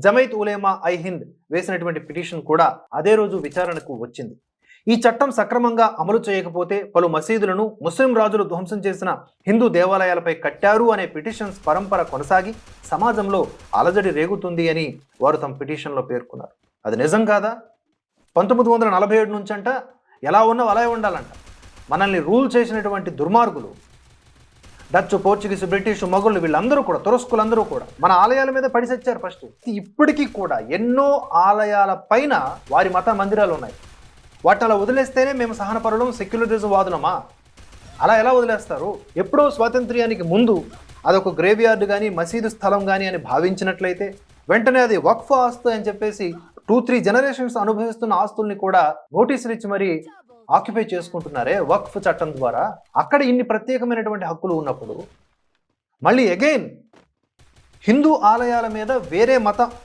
Jamiat Ulema I Hind వేసినటువంటి petition కూడా అదే రోజు విచారణకు వచ్చింది. ఈ చట్టం సక్రమంగా అమలు చేయకపోతే పలు మసీదులను ముస్లిం రాజులు ధ్వంసం చేసిన హిందూ దేవాలయాలపై కట్టారు అనే పిటిషన్స్ పరంపర కొనసాగి సమాజంలో అలజడి రేగుతుంది అని వారు తమ పిటిషన్లో పేర్కొన్నారు. అది నిజం కాదా? 1947 నుంచి అంట ఎలా ఉన్నావు అలాగే ఉండాలంట. మనల్ని రూల్ చేసినటువంటి దుర్మార్గులు డచ్, పోర్చుగీస్, బ్రిటిష్, మొఘలు వీళ్ళందరూ కూడా, తురస్కులందరూ కూడా మన ఆలయాల మీద పడిసచ్చారు ఫస్ట్. ఇప్పటికీ కూడా ఎన్నో ఆలయాల పైన వారి మత మందిరాలు ఉన్నాయి. వాటిని అలా వదిలేస్తేనే మేము సహనపరులం, సెక్యులరిజం వాదులమా? అలా ఎలా వదిలేస్తారు? ఎప్పుడో స్వాతంత్ర్యానికి ముందు అదొక గ్రేవ్ యార్డ్ కానీ మసీదు స్థలం కానీ అని భావించినట్లయితే వెంటనే అది వక్ఫ్ ఆస్తు అని చెప్పేసి 2-3 జనరేషన్స్ అనుభవిస్తున్న ఆస్తుల్ని కూడా నోటీసులు ఇచ్చి మరి ఆక్యుపై చేసుకుంటున్నారే వక్ఫ్ చట్టం ద్వారా. అక్కడ ఇన్ని ప్రత్యేకమైనటువంటి హక్కులు ఉన్నప్పుడు మళ్ళీ అగైన్ హిందూ ఆలయాల మీద వేరే మత